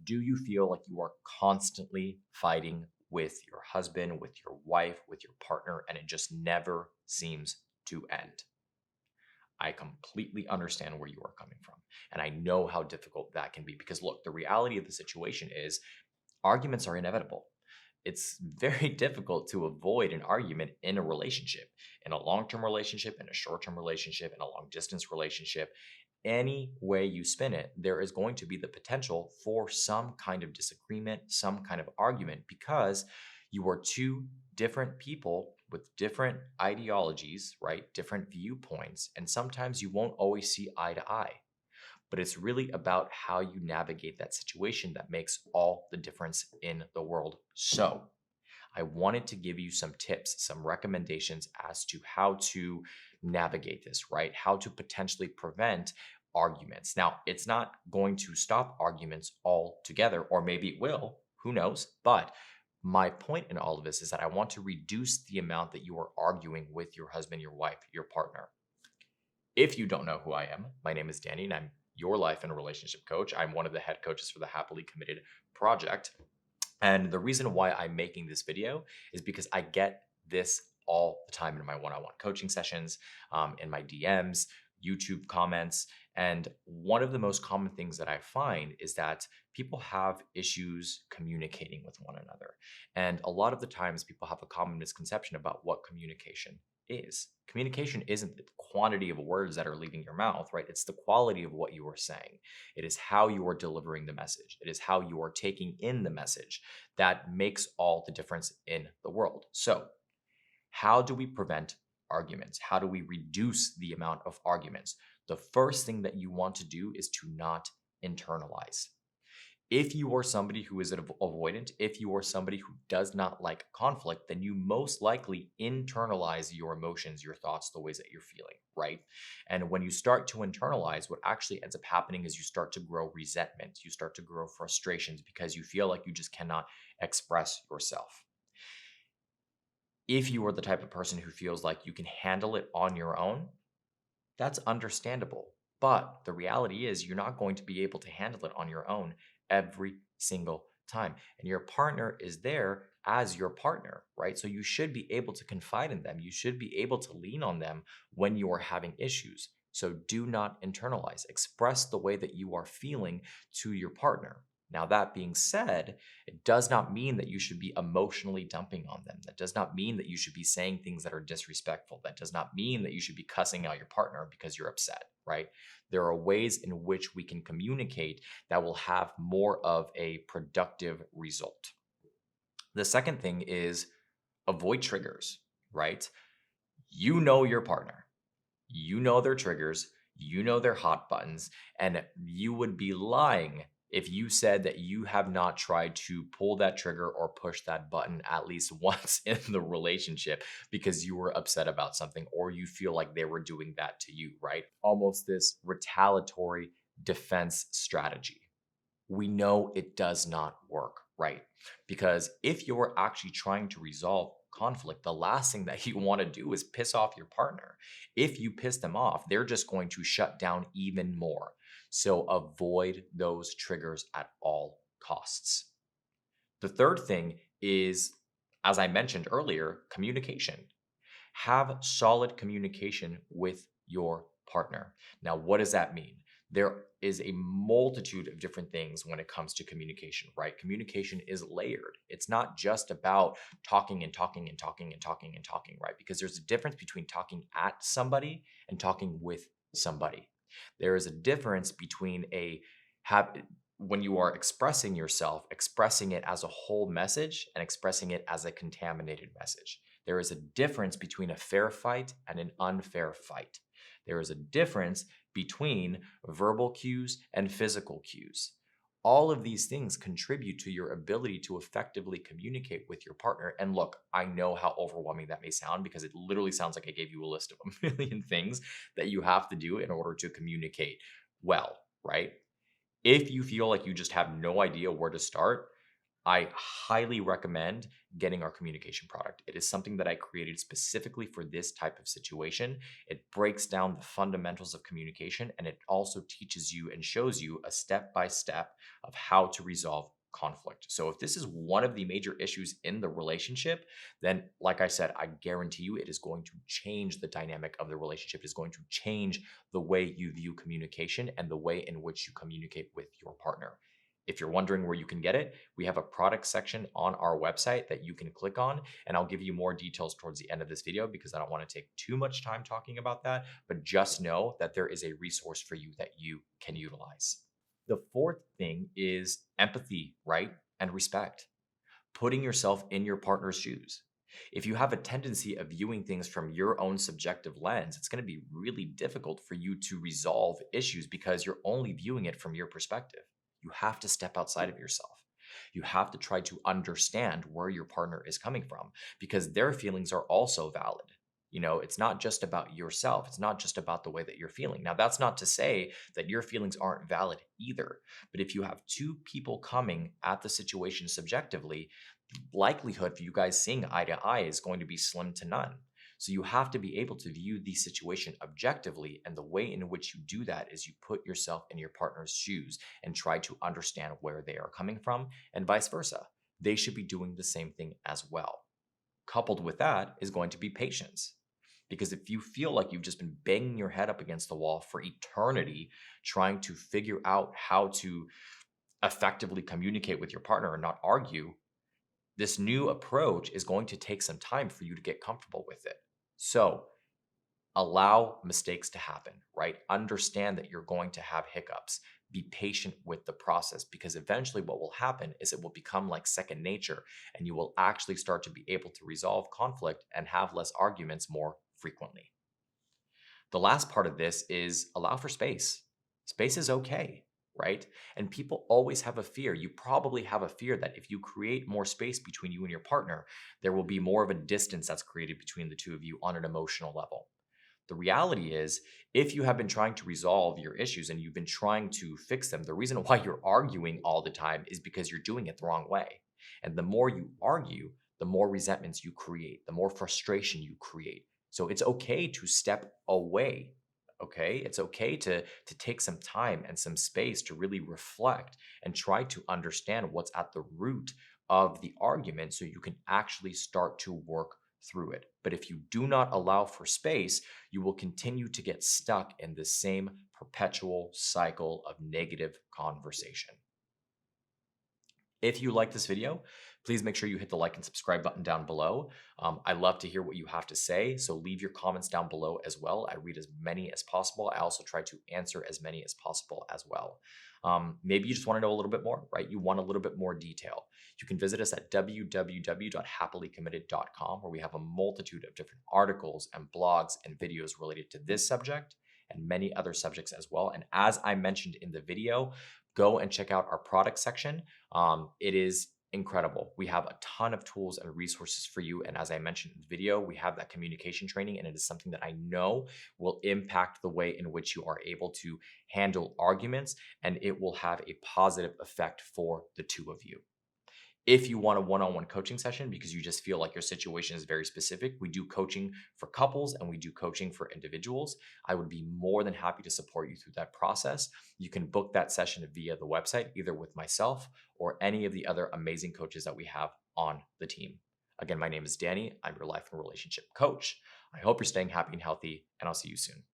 Do you feel like you are constantly fighting with your husband, with your wife, with your partner, and it just never seems to end? I completely understand where you are coming from. And I know how difficult that can be because, look, the reality of the situation is arguments are inevitable. It's very difficult to avoid an argument in a relationship, in a long term relationship, in a short term relationship, in a long distance relationship. Any way you spin it, there is going to be the potential for some kind of disagreement, some kind of argument, because you are two different people with different ideologies, right? Different viewpoints. And sometimes you won't always see eye to eye, but it's really about how you navigate that situation that makes all the difference in the world. So, I wanted to give you some tips, some recommendations as to how to navigate this, right? How to potentially prevent arguments. Now, it's not going to stop arguments altogether, or maybe it will, who knows? But my point in all of this is that I want to reduce the amount that you are arguing with your husband, your wife, your partner. If you don't know who I am, my name is Danny and I'm your life and relationship coach. I'm one of the head coaches for the Happily Committed Project. And the reason why I'm making this video is because I get this all the time in my one-on-one coaching sessions, in my DMs, YouTube comments. And one of the most common things that I find is that people have issues communicating with one another. And a lot of the times people have a common misconception about what communication is. Communication isn't the quantity of words that are leaving your mouth, right? It's the quality of what you are saying. It is how you are delivering the message. It is how you are taking in the message that makes all the difference in the world. So, how do we prevent arguments? How do we reduce the amount of arguments? The first thing that you want to do is to not internalize. If you are somebody who is avoidant, if you are somebody who does not like conflict, then you most likely internalize your emotions, your thoughts, the ways that you're feeling, right? And when you start to internalize, what actually ends up happening is you start to grow resentment, you start to grow frustrations because you feel like you just cannot express yourself. If you are the type of person who feels like you can handle it on your own, that's understandable. But the reality is, you're not going to be able to handle it on your own every single time. And your partner is there as your partner, right? So you should be able to confide in them. You should be able to lean on them when you are having issues. So do not internalize. Express the way that you are feeling to your partner. Now, that being said, it does not mean that you should be emotionally dumping on them. That does not mean that you should be saying things that are disrespectful. That does not mean that you should be cussing out your partner because you're upset, right? There are ways in which we can communicate that will have more of a productive result. The second thing is avoid triggers, right? You know your partner, you know their triggers, you know their hot buttons, and you would be lying if you said that you have not tried to pull that trigger or push that button at least once in the relationship because you were upset about something or you feel like they were doing that to you, right? Almost this retaliatory defense strategy. We know it does not work, right? Because if you're actually trying to resolve conflict, the last thing that you want to do is piss off your partner. If you piss them off, they're just going to shut down even more. So avoid those triggers at all costs. The third thing is, as I mentioned earlier, communication. Have solid communication with your partner. Now, what does that mean? There is a multitude of different things when it comes to communication, right? Communication is layered. It's not just about talking and talking and talking and talking and talking, right? Because there's a difference between talking at somebody and talking with somebody. There is a difference between when you are expressing yourself, expressing it as a whole message and expressing it as a contaminated message. There is a difference between a fair fight and an unfair fight. There is a difference between verbal cues and physical cues. All of these things contribute to your ability to effectively communicate with your partner. And look, I know how overwhelming that may sound because it literally sounds like I gave you a list of a million things that you have to do in order to communicate well, right? If you feel like you just have no idea where to start, I highly recommend getting our communication product. It is something that I created specifically for this type of situation. It breaks down the fundamentals of communication, and it also teaches you and shows you a step by step of how to resolve conflict. So if this is one of the major issues in the relationship, then like I said, I guarantee you it is going to change the dynamic of the relationship. It is going to change the way you view communication and the way in which you communicate with your partner. If you're wondering where you can get it, we have a product section on our website that you can click on, and I'll give you more details towards the end of this video because I don't want to take too much time talking about that, but just know that there is a resource for you that you can utilize. The fourth thing is empathy, right? And respect. Putting yourself in your partner's shoes. If you have a tendency of viewing things from your own subjective lens, it's going to be really difficult for you to resolve issues because you're only viewing it from your perspective. You have to step outside of yourself. You have to try to understand where your partner is coming from because their feelings are also valid. It's not just about yourself. It's not just about the way that you're feeling. Now, that's not to say that your feelings aren't valid either. But if you have two people coming at the situation subjectively, the likelihood for you guys seeing eye to eye is going to be slim to none. So you have to be able to view the situation objectively. And the way in which you do that is you put yourself in your partner's shoes and try to understand where they are coming from and vice versa. They should be doing the same thing as well. Coupled with that is going to be patience. Because if you feel like you've just been banging your head up against the wall for eternity, trying to figure out how to effectively communicate with your partner and not argue, this new approach is going to take some time for you to get comfortable with it. So allow mistakes to happen, right? Understand that you're going to have hiccups. Be patient with the process because eventually what will happen is it will become like second nature and you will actually start to be able to resolve conflict and have less arguments more frequently. The last part of this is allow for space. Space is okay, right? And people always have a fear. You probably have a fear that if you create more space between you and your partner, there will be more of a distance that's created between the two of you on an emotional level. The reality is, if you have been trying to resolve your issues and you've been trying to fix them, the reason why you're arguing all the time is because you're doing it the wrong way. And the more you argue, the more resentments you create, the more frustration you create. So it's okay to step away. Okay. It's okay to take some time and some space to really reflect and try to understand what's at the root of the argument so you can actually start to work through it. But if you do not allow for space, you will continue to get stuck in the same perpetual cycle of negative conversation. If you like this video, please make sure you hit the like and subscribe button down below. I love to hear what you have to say, so leave your comments down below as well. I read as many as possible. I also try to answer as many as possible as well. Maybe you just want to know a little bit more, right? You want a little bit more detail. You can visit us at www.happilycommitted.com, where we have a multitude of different articles and blogs and videos related to this subject and many other subjects as well. And as I mentioned in the video, go and check out our product section. It is incredible. We have a ton of tools and resources for you. And as I mentioned in the video, we have that communication training, and it is something that I know will impact the way in which you are able to handle arguments, and it will have a positive effect for the two of you. If you want a one-on-one coaching session because you just feel like your situation is very specific, we do coaching for couples and we do coaching for individuals. I would be more than happy to support you through that process. You can book that session via the website, either with myself or any of the other amazing coaches that we have on the team. Again, my name is Danny. I'm your life and relationship coach. I hope you're staying happy and healthy, and I'll see you soon.